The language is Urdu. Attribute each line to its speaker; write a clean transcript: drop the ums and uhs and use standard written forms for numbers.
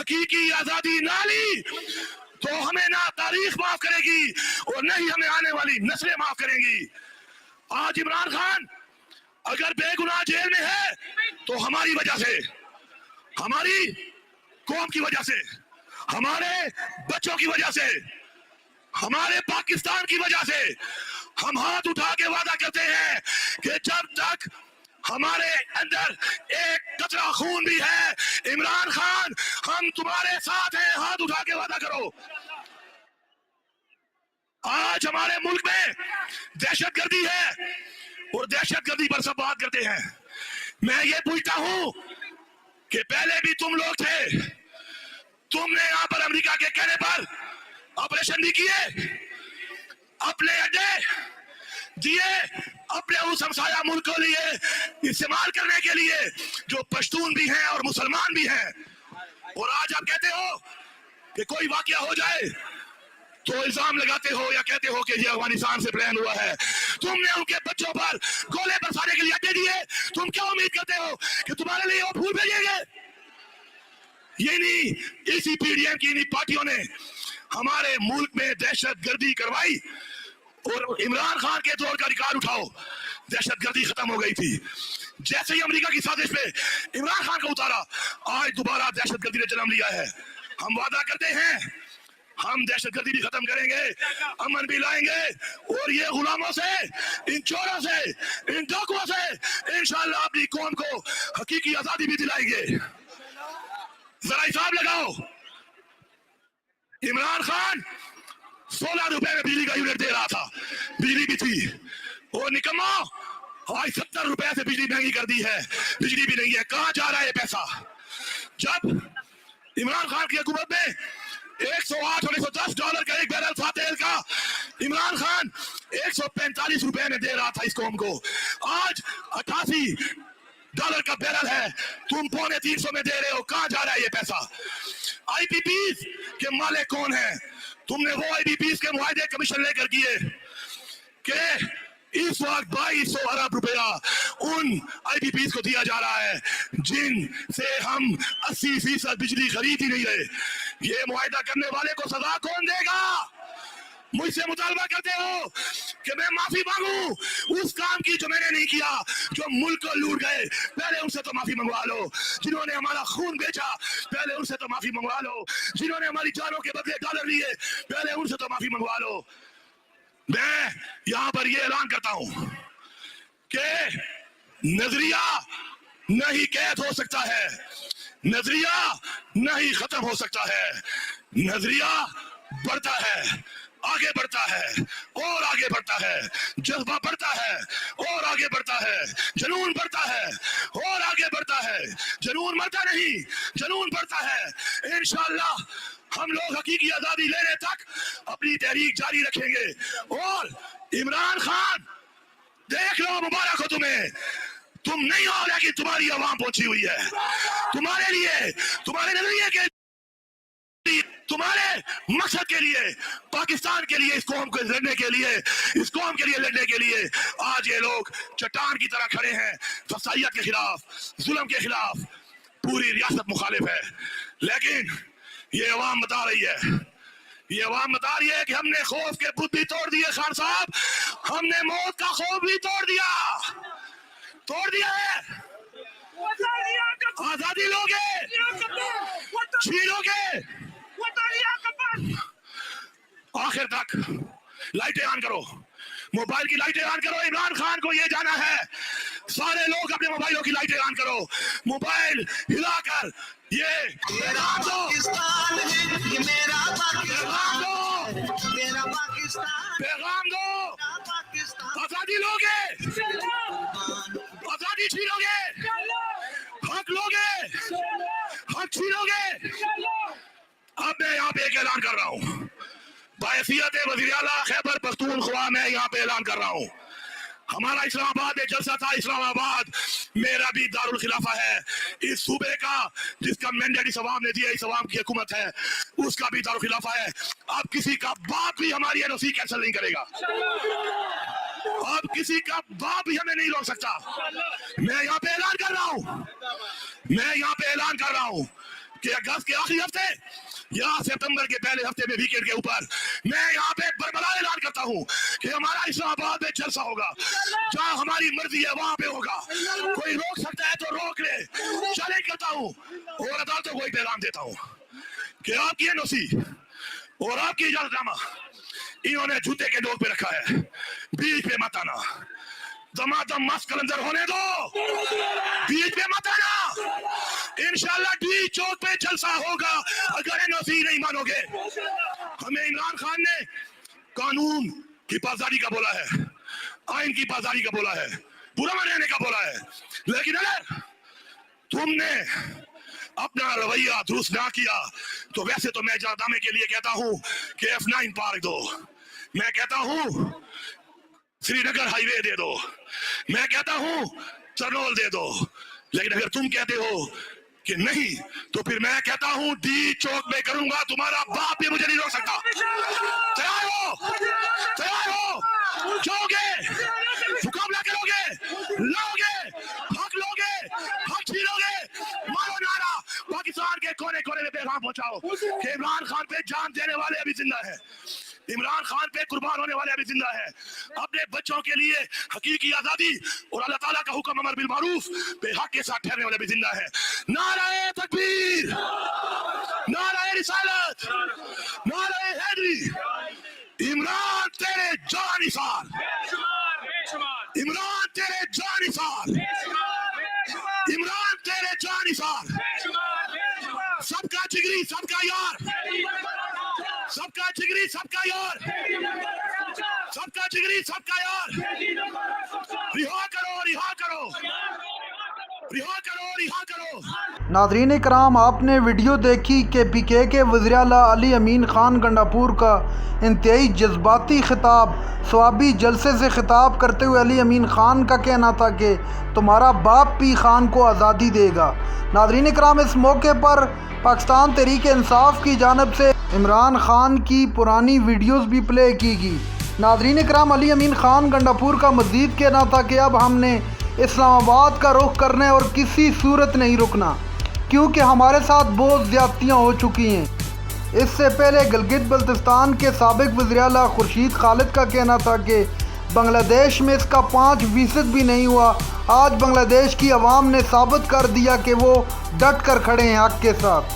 Speaker 1: حقیقی آزادی نہ لی تو ہمیں نہ تاریخ معاف کرے گی اور نہ ہی ہمیں آنے والی نسلیں معاف کریں گی. آج عمران خان اگر بے گناہ جیل میں ہے تو ہماری وجہ سے، ہماری قوم کی وجہ سے، ہمارے بچوں کی وجہ سے، ہمارے پاکستان کی وجہ سے. ہم ہاتھ اٹھا کے وعدہ کرتے ہیں کہ جب تک ہمارے اندر ایک قطرہ خون بھی ہے، عمران خان ہم تمہارے ساتھ ہیں. ہاتھ اٹھا کے وعدہ کرو. آج ہمارے ملک میں دہشت گردی ہے اور دہشت گردی پر سب بات کرتے ہیں. میں یہ پوچھتا ہوں کہ پہلے بھی تم لوگ تھے، تم نے یہاں پر امریکہ کے کہنے پر آپریشن بھی کیے، اپنے اڈے دیے اپنے اس ہمسایہ ملک کو لیے استعمال کرنے کے لیے جو پشتون بھی ہیں اور مسلمان بھی ہیں. اور آج آپ کہتے ہو کہ کوئی واقعہ ہو جائے تو الزام لگاتے ہو یا کہتے ہو کہ یہ افغانستان سے پلان ہوا ہے. تم نے ان کے بچوں پر گولے برسانے کے لیے اڈے دیے. تم کیا امید کرتے ہو کہ تمہارے لیے وہ پھول بھیجیں گے؟ یہ نہیں، اسی پی ڈی ایم کی انہی پارٹیوں نے ہمارے ملک میں دہشت گردی کروائی. اور عمران خان کے دور کا ریکارڈ اٹھاؤ، دہشت گردی ختم ہو گئی تھی. جیسے ہی امریکہ کی سازش پہ عمران خان کو اتارا، آج دوبارہ دہشت گردی نے جنم لیا ہے. ہم وعدہ کرتے ہیں ہم دہشت گردی بھی ختم کریں گے، امن بھی لائیں گے، اور یہ غلاموں سے، ان چوروں سے، ان ڈاکوؤں سے انشاءاللہ اپنی قوم کو حقیقی آزادی بھی دلائیں گے. ذرا حساب لگاؤ، عمران خان 16 روپے میں بجلی کا یونٹ دے رہا تھا، بجلی بھی تھی. اور نکمہ آج 70 روپے سے بجلی مہنگی کر دی ہے، بجلی بھی نہیں ہے. کہاں جا رہا ہے یہ پیسہ؟ جب عمران خان کی حکومت میں 108 اور 110 ڈالر کا ایک بیرل تھا تیل کا، عمران خان 145 روپے میں دے رہا تھا اس قوم کو. آج 88 ڈالر کا بیرل ہے، تم 250 میں دے رہے ہو. کہاں جا رہا ہے یہ پیسہ؟ آئی پی پیز کے مالک کون ہیں؟ تم نے وہ آئی پی پیز کے معاہدے کمیشن لے کر کیے کہ اس وقت 2200 ارب روپیہ ان آئی پی پیز کو دیا جا رہا ہے جن سے ہم 80% بجلی خرید ہی نہیں رہے. یہ معاہدہ کرنے والے کو سزا کون دے گا؟ مجھ سے مطالبہ کرتے ہو کہ میں معافی مانگوں اس کام کی جو میں نے نہیں کیا، جو ملک کو لوٹ گئے. پہلے ان سے تو معافی منگوا لو. جنہوں نے ہمارا خون بیچا پہلے ان سے تو معافی منگوا لو. جنہوں نے ہماری جانوں کے بدلے ڈالر لیے پہلے ان سے تو معافی منگوا لو. میں یہاں پر یہ اعلان کرتا ہوں کہ نظریہ نہ ہی قید ہو سکتا ہے، نظریہ نہ ہی ختم ہو سکتا ہے. نظریہ بڑھتا ہے، آگے بڑھتا ہے اور آگے بڑھتا ہے. جذبہ بڑھتا ہے اور آگے بڑھتا ہے. جنون بڑھتا ہے اور آگے بڑھتا ہے. جنون مرتا نہیں، جنون بڑھتا ہے. انشاءاللہ ہم لوگ حقیقی آزادی لینے تک اپنی تحریک جاری رکھیں گے. اور عمران خان دیکھ لو، مبارک ہو تمہیں، تم نہیں ہو لیکن تمہاری عوام پہنچی ہوئی ہے. تمہارے لیے، تمہارے نظریے کے لیے، تمہارے مقصد کے لیے، پاکستان کے لیے، اس قوم کو لڑنے کے لیے، اس قوم کے لیے لڑنے کے لیے آج یہ لوگ چٹان کی طرح کھڑے ہیں. فسائیت کے خلاف، ظلم کے خلاف پوری ریاست مخالف ہے. لیکن یہ عوام بتا رہی ہے، یہ عوام بتا رہی ہے کہ ہم نے خوف کے بت بھی توڑ دیے. خان صاحب، ہم نے موت کا خوف بھی توڑ دیا، توڑ دیا ہے. آزادی لوگے، چھینو گے. آخر تک لائٹیں آن کرو، موبائل کی لائٹیں آن کرو. عمران خان کو یہ جانا ہے، سارے لوگ اپنے موبائلوں کی لائٹیں آن کرو. موبائل ہلا کر یہ پیغام دو، پیغام دو. آزادی لوگے، آزادی چھینو گے، حق لوگے، حق چھینو گے. اب میں یہاں پہ ایک اعلان کر رہا ہوں، بحیثیت وزیر اعلیٰ خیبر پختونخوا میں یہاں پہ اعلان کر رہا ہوں. ہمارا اسلام آباد میں جلسہ تھا. اسلام آباد میرا بھی دارالخلافہ ہے. اس صوبے کا جس کا مینڈیٹ اس عوام نے دیا، اس عوام کی حکومت ہے، اس کا بھی دارالخلافہ ہے. اب کسی کا باپ بھی ہماری این او سی کینسل نہیں کرے گا. اب کسی کا باپ بھی ہمیں نہیں روک سکتا. میں یہاں پہ اعلان کر رہا ہوں، میں یہاں پہ اعلان کر رہا ہوں کہ اگست کے آخری ہفتے یا سپتمبر کے پہلے ہفتے میں ویکینڈ کے اوپر میں یہاں پہ بربلا اعلان کرتا ہوں کہ ہمارا اسلام آباد میں جلسہ ہوگا، جہاں ہماری مرضی ہے وہاں پہ ہوگا، کوئی روک سکتا ہے تو روک لے، چیلنج کرتا ہوں اور عدالتوں کو ایک پیغام دیتا ہوں کہ آپ کی NOC اور آپ کی اجازت نامہ انہوں نے جوتے کے نوک پہ رکھا ہے، بیچ پہ مت آنا، دمادم مست کلندر ہونے دو، بیچ پہ مت آنا، انشاءاللہ ڈی چوک پہ جلسہ ہوگا اگر NOC نہیں مانو گے۔ ہمیں عمران خان نے قانون کی پاسداری کا بولا ہے، آئین کی پاسداری کا بولا ہے، پرامن رہنے کا بولا ہے، لیکن اگر تم نے اپنا رویہ درست نہ کیا تو ویسے تو میں اجازت نامے کے لیے کہتا ہوں کہ F9 پارک دو، میں کہتا ہوں سری نگر ہائی وے دے دو، میں کہتا ہوں چرنول دے دو، لیکن اگر تم کہتے ہو کہ نہیں تو پھر میں کہتا ہوں ڈی چوک میں کروں گا، تمہارا باپ بھی مجھے نہیں روک سکتا۔ تیار ہو؟ تیار ہو؟ جاؤ گے، مقابلہ کرو گے، لاؤ گے، حق لو گے، حق چھینو گے، مارو نعرہ، پاکستان کے کونے کونے میں پیغام پہنچاؤ کہ عمران خان پہ جان دینے والے ابھی زندہ ہیں، عمران خان پہ قربان ہونے والے ابھی زندہ ہیں، اپنے بچوں کے لیے حقیقی آزادی اور اللہ تعالیٰ کا حکم امر بالمعروف بے حق کے ساتھ ٹھہرنے والے ابھی زندہ ہیں۔ نعرہ تکبیر، نعرہ رسالت، نعرہ حیدری، عمران تیرے جان نثار، عمران تیرے جان نثار، عمران تیرے جان نثار، سب کا جگری سب کا یار، سب کا جگری سب کا یار، سب کا جگری سب کا یار، رہا کرو رہا کرو رہا کرو رہا کرو۔
Speaker 2: ناظرین اکرام، آپ نے ویڈیو دیکھی کہ PK کے وزیر اعلیٰ علی امین خان گنڈاپور کا انتہائی جذباتی خطاب۔ ثوابی جلسے سے خطاب کرتے ہوئے علی امین خان کا کہنا تھا کہ تمہارا باپ بھی خان کو آزادی دے گا۔ ناظرین اکرام، اس موقع پر پاکستان تحریک انصاف کی جانب سے عمران خان کی پرانی ویڈیوز بھی پلے کی گئی۔ ناظرین اکرام، علی امین خان گنڈاپور کا مزید کہنا تھا کہ اب ہم نے اسلام آباد کا رخ کرنا ہے اور کسی صورت نہیں رکنا، کیونکہ ہمارے ساتھ بہت زیادتیاں ہو چکی ہیں۔ اس سے پہلے گلگت بلتستان کے سابق وزیر اعلیٰ خورشید خالد کا کہنا تھا کہ بنگلہ دیش میں اس کا 5% بھی نہیں ہوا۔ آج بنگلہ دیش کی عوام نے ثابت کر دیا کہ وہ ڈٹ کر کھڑے ہیں حق کے ساتھ۔